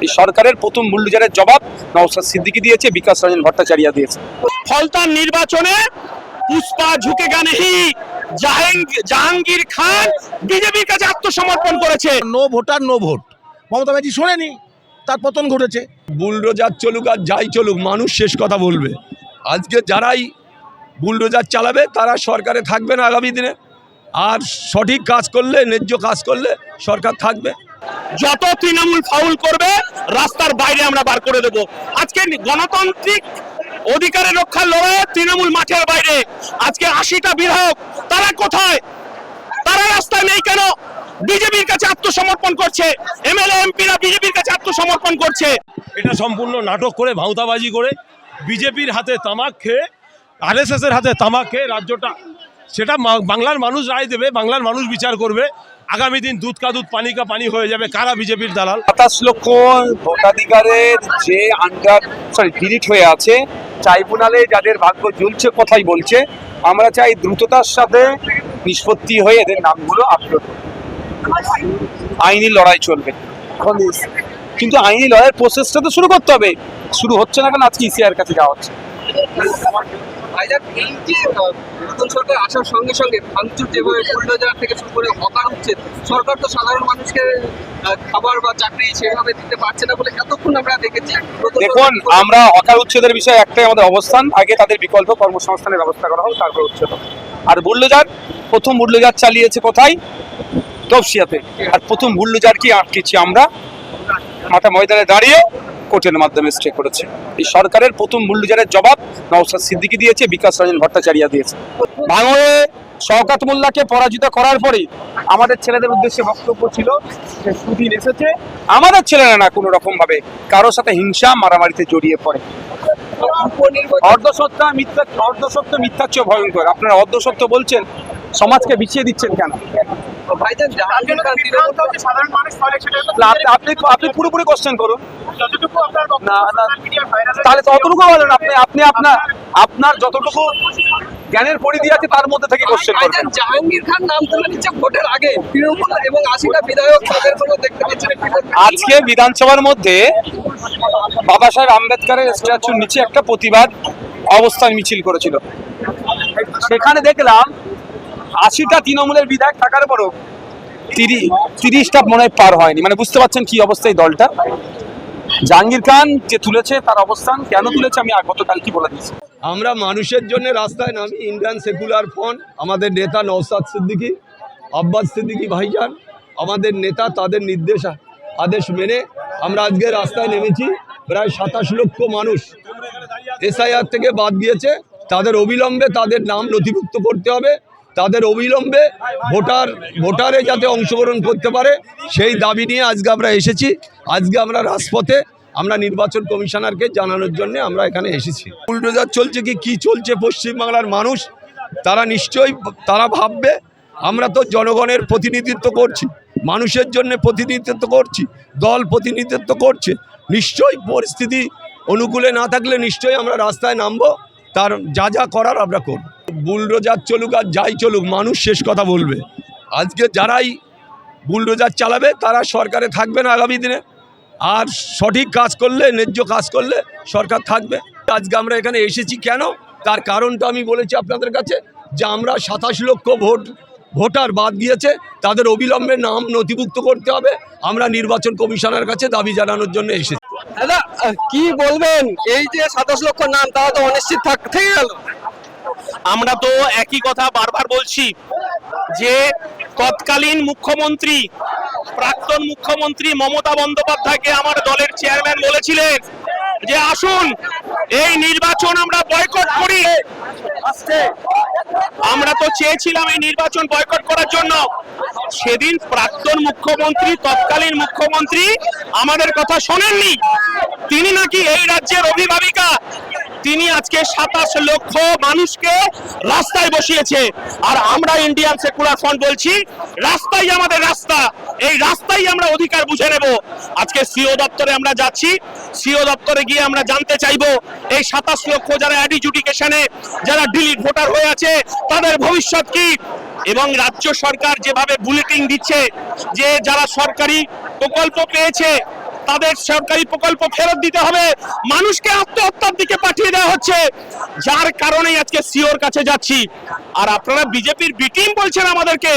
এই সরকারের প্রথম বুলডোজারের জবাব নওশাদ সিদ্দিকী দিয়েছে, বিকাশ রঞ্জন ভট্টাচার্য দিয়েছে। ফলতার নির্বাচনে পুষ্পা ঝুঁকেগা নেহি, জাহাঙ্গীর খান বিজেপির কাছে আত্মসমর্পণ করেছে। No voter no vote, Mamata Banerjee শোনেনি, তার পতন ঘটেছে। বুলডোজার চলুক আর যাই চলুক, মানুষ শেষ কথা বলবে। আজকে যারাই বুলডোজার চালাবে তারা সরকারে থাকবে না আগামী দিনে, আর সঠিক কাজ করলে, ন্যায্য কাজ করলে সরকার থাকবে। যত তৃণমূল ফাউল করবে রাস্তার বাইরে আমরা বার করে দেব। আজকে গণতান্ত্রিক অধিকারের রক্ষার লড়াইয়ে তৃণমূল মাঠের বাইরে। আজকে 80টা বিধায়ক তারা কোথায়? তারা রাস্তায় নেই কেন? বিজেপির কাছে আত্মসমর্পণ করছে, এমএলএ এমপিরা বিজেপির কাছে আত্মসমর্পণ করছে। এটা সম্পূর্ণ নাটক করে, ভাউতাবাজি করে, বিজেপির হাতে তামাক খেয়ে, আরএসএস এর হাতে তামাক খেয়ে রাজ্যটা, সেটা বাংলার মানুষ রায় দেবে, বাংলার মানুষ বিচার করবে। আগামী দিন দুধ কা দুধ পানি কা পানি হয়ে যাবে কারা বিজেপির দালাল। 27 লক্ষ ভোটাধিকারের যে ডিলিট হয়ে আছে, ট্রাইব্যুনালে যাদের ভাগ্য জ্বলছে কথাই বলছে। আমরা চাই দ্রুততার সাথে নিষ্পত্তি হয়ে এদের নামগুলো আপলোড, আইনি লড়াই চলবে। কিন্তু আইনি লড়াইয়ের প্রসেসটা তো শুরু করতে হবে, শুরু হচ্ছে না কেন? আজকে ইসিআর কাছে যাওয়া হচ্ছে। এই যে নতুন সরকার আসার সঙ্গে সঙ্গে ভাঙচুর যেভাবে বুলডোজার থেকে শুরু করে হকার হচ্ছে, সরকার তো সাধারণ মানুষকে খাবার বা চাকরি সেভাবে দিতে পারছে না বলে এতক্ষণ আমরা দেখেছি। দেখুন, আমরা হকার উচ্ছেদের বিষয়ে একটাই আমাদের অবস্থান, আগে তাদের বিকল্প কর্মসংস্থানের ব্যবস্থা করা হোক, তারপর উচ্ছেদ। আর বুলডোজার, প্রথম বুলডোজার চালিয়েছে কোথায়? তপসিয়াতে। আর প্রথম বুলডোজার কি আটকেছি আমরা মাঠে ময়দানে দাঁড়িয়ে, কোর্টের মাধ্যমে স্টে করেছে। এই সরকারের প্রথম বুলডোজারের জবাব নওশাদ সিদ্দিকী দিয়েছে, বিকাশ রঞ্জন ভট্টাচার্য দিয়েছে। ভাঙড়ে শওকত মোল্লাকে পরাজিত করার পরে আমাদের ছেলেদের উদ্দেশ্যে বক্তব্য ছিল যে সুদিন এসেছে, আমাদের ছেলেরা না কোনো রকম ভাবে কারোর সাথে হিংসা মারামারিতে জড়িয়ে পড়ে। অর্ধসত্য মিথ্যার চেয়ে ভয়ঙ্কর। আপনারা অর্ধসত্য বলছেন, সমাজকে বিছিয়ে দিচ্ছেন কেন? আপনি পুরোপুরি কোশ্চেন করুন। তাহলে ততটুকু বলেন, আপনি আপনার যতটুকু জ্ঞানের পরিধি আছে তার মধ্যে থেকে কোশ্চেন করবেন। জাহাঙ্গীর খান নাম তুলে নিচ্ছে ভোটের আগে, তৃণমূল এবং 80টা বিধায়ক তাদের কোনো দেখতে পাচ্ছেন। আজকে বিধানসভার মধ্যে বাবা সাহেব আম্বেদকরের স্ট্যাচুর নিচে একটা প্রতিবাদ অবস্থান মিছিল করেছিল। সেখানে দেখলাম 80টা তৃণমূলের বিধায়ক থাকার পরও 30টা মনে হয় পার হয়নি। মানে বুঝতে পারছেন কি অবস্থা এই দলটা। জাহাঙ্গীর খান যে তুলেছে তার অবস্থান কেন তুলেছে আমি গতকাল কি বলে দিয়েছি। আমরা মানুষের জন্য রাস্তায় নামি, ইন্ডিয়ান সেকুলার ফ্রন্ট, আমাদের নেতা নওশাদ সিদ্দিকী, আব্বাস সিদ্দিকী ভাইজান, আমাদের নেতা, তাদের নির্দেশ আদেশ মেনে আমরা আজকে রাস্তায় নেমেছি। প্রায় 27 লক্ষ মানুষ এসআইআর থেকে বাদ গিয়েছে, তাদের অবিলম্বে তাদের নাম নথিভুক্ত করতে হবে। তাদের অবিলম্বে ভোটারে যাতে অংশগ্রহণ করতে পারে সেই দাবি নিয়ে আজকে আমরা এসেছি। আজকে আমরা রাজপথে আমরা নির্বাচন কমিশনারকে জানানোর জন্য আমরা এখানে এসেছি। বুলডোজার চলছে কি চলছে পশ্চিমবাংলার মানুষ তারা নিশ্চয়ই তারা ভাববে। আমরা তো জনগণের প্রতিনিধিত্ব করছি, মানুষের জন্য প্রতিনিধিত্ব করছি, দল প্রতিনিধিত্ব করছে। নিশ্চয়ই পরিস্থিতি অনুকূলে না থাকলে নিশ্চয়ই আমরা রাস্তায় নামবো, তার যা করার আমরা করব। বুলডোজার চলুক আর যাই চলুক, মানুষ শেষ কথা বলবে। আজকে যারাই বুলডোজার চালাবে তারা সরকারে থাকবে না আগামী দিনে, আর সঠিক কাজ করলে, ন্যায্য কাজ করলে সরকার থাকবে। আজকে আমরা এখানে এসেছি কেন, তার কারণটা আমি বলেছি আপনাদের কাছে, যে আমরা 27 লক্ষ ভোটার বাদ গিয়েছে, তাদের অবিলম্বে নাম নথিভুক্ত করতে হবে। আমরা নির্বাচন কমিশনের কাছে দাবি জানানোর জন্য এসেছি। দাদা কি বলবেন, এই যে 27 লক্ষ নাম তারা তো অনিশ্চিত থেকে গেল। আমরা তো একই কথা বারবার বলছি যে তৎকালীন মুখ্যমন্ত্রী, প্রাক্তন মুখ্যমন্ত্রী মমতা বন্দ্যোপাধ্যায়কে আমার দলের চেয়ারম্যান বলেছিলেন যে আসুন এই নির্বাচন আমরা বয়কট করি। আমরা তো চেয়েছিলাম এই নির্বাচন বয়কট করার জন্য। সেদিন প্রাক্তন মুখ্যমন্ত্রী, তৎকালীন মুখ্যমন্ত্রী আমাদের কথা শোনেননি। তিনি নাকি এই রাজ্যের অভিভাবিকা। তিনি আজকে 27 লক্ষ মানুষকে রাস্তায় বসিয়েছে। আর আমরা ইন্ডিয়ান সেকুলার ফ্রন্ট বলছি রাস্তাই আমাদের রাস্তা, এই রাস্তাই আমরা অধিকার বুঝে নেব। আজকে সিও দপ্তরে আমরা যাচ্ছি, সিও দপ্তরে গিয়ে আমরা জানতে চাইবো এই 27 লক্ষ যারা অ্যাডিজুডিকেশনে যারা ডিলিট ভোটার হয়ে আছে তাদের ভবিষ্যৎ কি। এবং রাজ্য সরকার যেভাবে বুলেটিন দিচ্ছে যে যারা সরকারি প্রকল্প পেয়েছে তাদের সরকারি প্রকল্প ফেরত দিতে হবে, মানুষকে আত্মহত্যার দিকে পাঠিয়ে দেওয়া হচ্ছে, যার কারণে আজকে সিওর কাছে যাচ্ছি। আর আপনারা বিজেপির বি টিম বলছেন আমাদেরকে,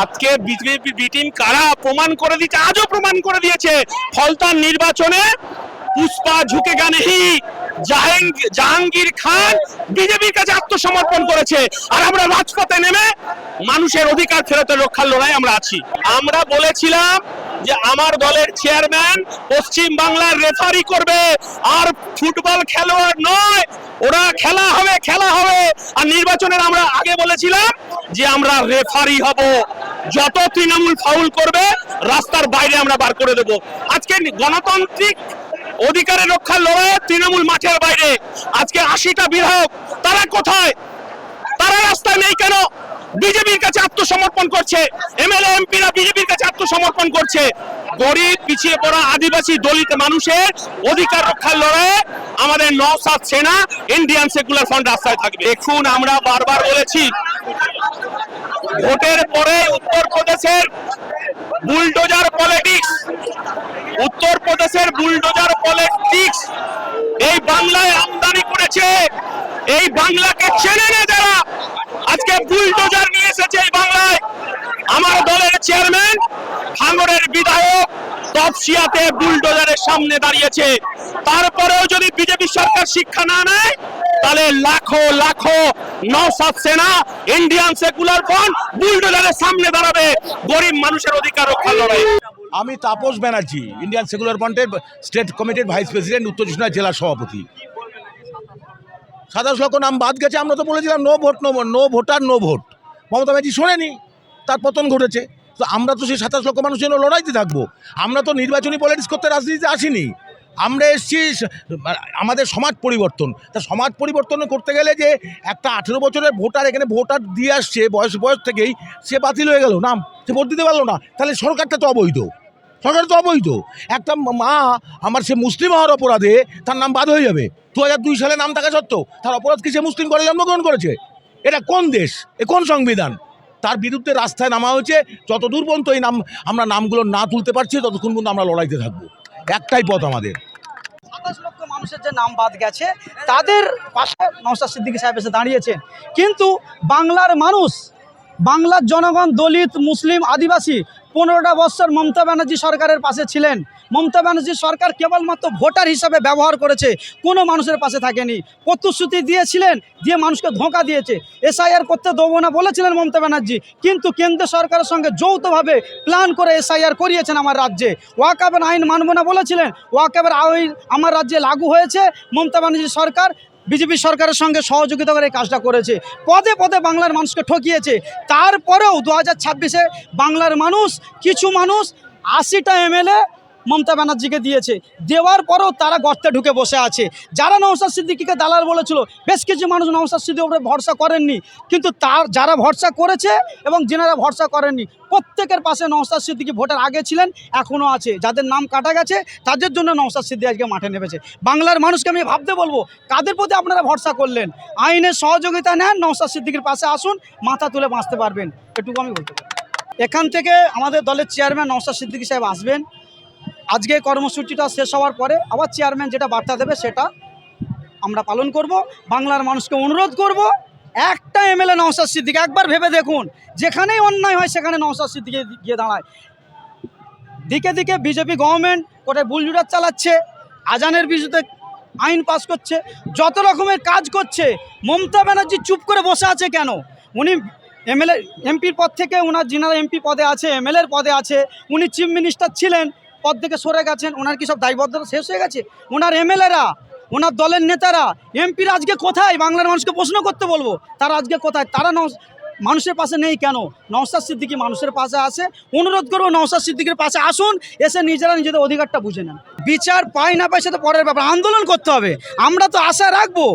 আজকে বিজেপি বি টিম কারা প্রমাণ করে দিচ্ছে, আজও প্রমাণ করে দিয়েছে। ফলতার নির্বাচনে পুষ্পা ঝুঁকেগা নেহি, জাহাঙ্গীর খান বিজেপির কাছে আত্মসমর্পণ করেছে, আর আমরা রাজপথে নেমে মানুষের অধিকার ফেরতের রক্ষার লড়াই আমরা আছি। আমরা বলেছিলাম যে আমার দলের চেয়ারম্যান পশ্চিম বাংলার রেফারি করবে, আর ফুটবল খেলোয়াড় নয়, ওরা খেলা হবে। আর নির্বাচনের আমরা আগে বলেছিলাম যে আমরা রেফারি হব, যত তৃণমূল ফাউল করবে রাস্তার বাইরে আমরা বার করে দেব। আজকে গণতান্ত্রিক অধিকারের রক্ষার লড়াইয়ে তৃণমূল মাঠের বাইরে। আজকে 80টা বিধায়ক তারা কোথায়? তারা রাস্তায় নেই কেন? বিজেপির কাছে আত্মসমর্পণ করছে, এমএলএ এমপিরা বিজেপির কাছে আত্মসমর্পণ করছে। গরিব, পিছিয়ে পড়া, আদিবাসী, দলিত মানুষের অধিকার রক্ষার লড়াইয়ে আমাদের নওশাদ সেনা, ইন্ডিয়ান সেকুলার ফ্রন্ট রাস্তায় থাকবে। দেখুন, আমরা বারবার বলেছি, ভোটের পরে উত্তরপ্রদেশের বুলডোজার পলিটিক্স এই বাংলায় আমদানি করেছে। এই বাংলাকে চেনে না যারা, আজকে বুলডোজার নিয়ে এসেছে এই বাংলায়। আমার দলের চেয়ারম্যান, ভাঙড়ের বিধায়ক তপসিয়াতে বুলডোজারের সামনে দাঁড়িয়েছে। তারপরেও যদি বিজেপি সরকার শিক্ষা না নেয়, তাহলে লাখো নওশাদ সেনা, ইন্ডিয়ান সেকুলার ফ্রন্ট বুলডোজারের সামনে দাঁড়াবে গরিব মানুষের অধিকার রক্ষার লড়াই। আমি তাপস ব্যানার্জি, ইন্ডিয়ান সেকুলার ফ্রন্টের স্টেট কমিটির ভাইস প্রেসিডেন্ট, উত্তর চব্বিশ পরগনা জেলা সভাপতি। 27 লক্ষ নাম বাদ গেছে। আমরা তো বলেছিলাম no voter no vote. Mamata Banerjee শোনেনি, তার পতন ঘটেছে। তো আমরা তো সেই 27 লক্ষ মানুষের জন্য লড়াইতে থাকবো। আমরা তো নির্বাচনী পলিটিক্স করতে রাজনীতিতে আসিনি। আমরা এসেছি আমাদের সমাজ পরিবর্তন। তা সমাজ পরিবর্তন করতে গেলে যে একটা 18 বছরের ভোটার এখানে ভোটার দিয়ে আসছে বয়স থেকেই, সে বাতিল হয়ে গেল, নাম সে ভোট দিতে পারলো না, তাহলে সরকারটা তো অবৈধ। একটা মা আমার সে মুসলিম হওয়ার অপরাধে তার নাম বাদ হয়ে যাবে। 2002 সালে নাম থাকা সত্ত্বেও তার অপরাধ কি সে মুসলিম করে জন্মগ্রহণ করেছে? এটা কোন দেশ? এ কোন সংবিধান? তার বিরুদ্ধে রাস্তায় নামা হয়েছে। যতদূর পর্যন্ত এই আমরা নামগুলো না তুলতে পারছি, ততক্ষণ পর্যন্ত আমরা লড়াইতে থাকবো। একটাই পথ আমাদের। 27 লক্ষ মানুষের যে নাম বাদ গেছে, তাদের পাশে নওশাদ সিদ্দিকী সাহেব এসে দাঁড়িয়েছেন। কিন্তু বাংলার মানুষ, বাংলার জনগণ, দলিত, মুসলিম, আদিবাসী 15টা বছর মমতা ব্যানার্জি সরকারের পাশে ছিলেন। মমতা ব্যানার্জি সরকার কেবলমাত্র ভোটার হিসাবে ব্যবহার করেছে, কোনো মানুষের পাশে থাকেনি। প্রতিশ্রুতি দিয়েছিলেন, দিয়ে মানুষকে ধোঁকা দিয়েছে। এসআইআর করতে দেবো না বলেছিলেন মমতা ব্যানার্জি, কিন্তু কেন্দ্র সরকারের সঙ্গে যৌথভাবে প্ল্যান করে এসআইআর করিয়েছেন আমার রাজ্যে। ওয়াকফের আইন মানব না বলেছিলেন, ওয়াকফের আইন আমার রাজ্যে লাগু হয়েছে। মমতা ব্যানার্জি সরকার বিজেপি সরকারের সঙ্গে সহযোগিতা করে এই কাজটা করেছে। পদে পদে বাংলার মানুষকে ঠকিয়েছে। তারপরেও 2026-এ বাংলার মানুষ, কিছু মানুষ 80টা এমএলএ মমতা ব্যানার্জিকে দিয়েছে। দেওয়ার পরেও তারা গর্তে ঢুকে বসে আছে। যারা নওশাদ সিদ্দিকীকে দালাল বলেছিল, বেশ কিছু মানুষ নওশাদ সিদ্দিকীর উপরে ভরসা করেননি, কিন্তু যারা ভরসা করেছে এবং যারা ভরসা করেননি, প্রত্যেকের পাশে নওশাদ সিদ্দিকী ভোটের আগে ছিলেন, এখনও আছে। যাদের নাম কাটা গেছে তাদের জন্য নওশাদ সিদ্দিকী আজকে মাঠে নেমেছে। বাংলার মানুষকে আমি ভাবতে বলবো, কাদের প্রতি আপনারা ভরসা করলেন? আইনের সহযোগিতা নেন, নওশাদ সিদ্দিকীর পাশে আসুন, মাথা তুলে বাঁচতে পারবেন। এটুকু আমি বলতে পারি। এখান থেকে আমাদের দলের চেয়ারম্যান নওশাদ সিদ্দিকী সাহেব আসবেন। আজকে কর্মসূচিটা শেষ হওয়ার পরে আবার চেয়ারম্যান যেটা বার্তা দেবে সেটা আমরা পালন করব। বাংলার মানুষকে অনুরোধ করব, একটা এমএলএ নওশাদ সিদ্দিকী, একবার ভেবে দেখুন, যেখানেই অন্যায় হয় সেখানে নওশাদ সিদ্দিকী গিয়ে দাঁড়ায়। দিকে দিকে বিজেপি গভর্নমেন্ট কোথায় বুলডোজার চালাচ্ছে, আজানের বিরুদ্ধে আইন পাস করছে, যত রকমের কাজ করছে। মমতা ব্যানার্জি চুপ করে বসে আছে কেন? উনি এমএলএ এমপির পদ থেকে, ওনার যিনারা এমপি পদে আছে, এমএলএর পদে আছে, উনি চিফ মিনিস্টার ছিলেন, পদ থেকে সরে গেছেন। ওনার কি সব দায়বদ্ধতা শেষ হয়ে গেছে? ওনার এমএলএরা, ওনার দলের নেতারা, এমপিরা আজকে কোথায়? বাংলার মানুষকে প্রশ্ন করতে বলবো, তারা আজকে কোথায়? তারা মানুষের পাশে নেই কেন? নওশাদ সিদ্দিকী মানুষের পাশে আসে। অনুরোধ করবো, নওশাদ সিদ্দিকীর পাশে আসুন, এসে নিজেরা নিজেদের অধিকারটা বুঝে নেন। বিচার পায় না পায় সেটা পরের ব্যাপার, আন্দোলন করতে হবে। আমরা তো আশা রাখবো,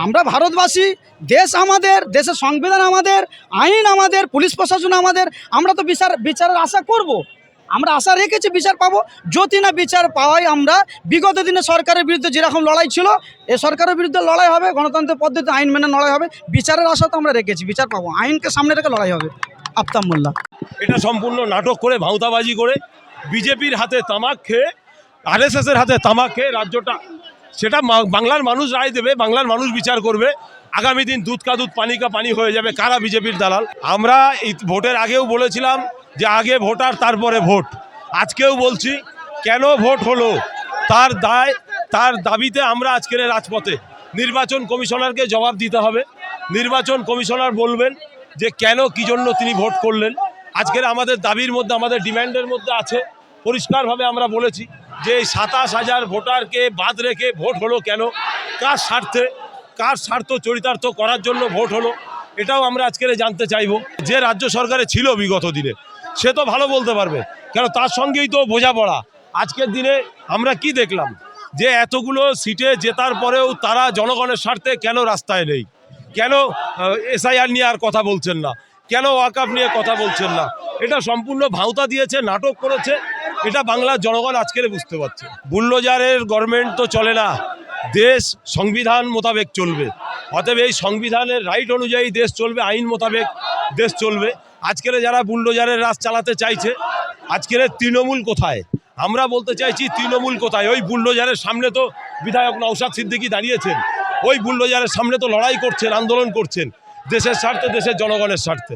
আমরা ভারতবাসী, দেশ আমাদের, দেশের সংবিধান আমাদের, আইন আমাদের, পুলিশ প্রশাসন আমাদের। আমরা তো বিচারের আশা করব, আমরা আশা রেখেছি বিচার পাবো। যদি না বিচার পাওয়াই, আমরা বিগত দিনে সরকারের বিরুদ্ধে যেরকম লড়াই ছিল, এ সরকারের বিরুদ্ধে লড়াই হবে, গণতন্ত্রের পদ্ধতিতে আইন মেনে লড়াই হবে। বিচারের আশা তো আমরা রেখেছি, বিচার পাবো, আইনকে সামনে রেখে লড়াই হবে। আফতাব মোল্লা। এটা সম্পূর্ণ নাটক করে, ভাঁওতাবাজি করে, বিজেপির হাতে তামাক খেয়ে আরএসএসের হাতে তামাক খেয়ে রাজ্যটা, সেটা বাংলার মানুষ রায় দেবে, বাংলার মানুষ বিচার করবে। আগামী দিন দুধ কা দুধ পানি কা পানি হয়ে যাবে কারা বিজেপির দালাল। আমরা এই ভোটের আগেও বলেছিলাম যে আগে ভোটার তারপরে ভোট। আজকেও বলছি কেন ভোট হলো তার দাবিতে আমরা আজকের রাজপথে। নির্বাচন কমিশনারকে জবাব দিতে হবে। নির্বাচন কমিশনার বলবেন যে কেন কি জন্য তিনি ভোট করলেন। আজকের আমাদের দাবির মধ্যে, আমাদের ডিমান্ডের মধ্যে আছে, পরিষ্কারভাবে আমরা বলেছি যে এই 27,000 ভোটারকে বাদ রেখে ভোট হলো কেন, কার স্বার্থে, কার স্বার্থ চরিতার্থ করার জন্য ভোট হলো, এটাও আমরা আজকের জানতে চাইব। যে রাজ্য সরকারে ছিল বিগত দিনে সে তো ভালো বলতে পারবে, কেন তার সঙ্গেই তো বোঝাপড়া। আজকের দিনে আমরা কি দেখলাম যে এতগুলো সিটে জেতার পরেও তারা জনগণের স্বার্থে কেন রাস্তায় নেই, কেন এসআইআর নিয়ে আর কথা বলছেন না, কেন ওয়াকআপ নিয়ে কথা বলছেন না। এটা সম্পূর্ণ ভাঁওতা দিয়েছে, নাটক করেছে। এটা বাংলার জনগণ আজকের বুঝতে পারছে। বুলডোজারের গভর্নমেন্ট তো চলে না, দেশ সংবিধান মোতাবেক চলবে। অতএব এই সংবিধানের রাইট অনুযায়ী দেশ চলবে, আইন মোতাবেক দেশ চলবে। আজকের যারা বুলডোজারের রাজ চালাতে চাইছে, আজকের তৃণমূল কোথায়? আমরা বলতে চাইছি তৃণমূল কোথায়? ওই বুলডোজারের সামনে তো বিধায়ক নওশাদ সিদ্দিকী দাঁড়িয়েছেন, ওই বুলডোজারের সামনে তো লড়াই করছেন, আন্দোলন করছেন দেশের স্বার্থে, দেশের জনগণের স্বার্থে।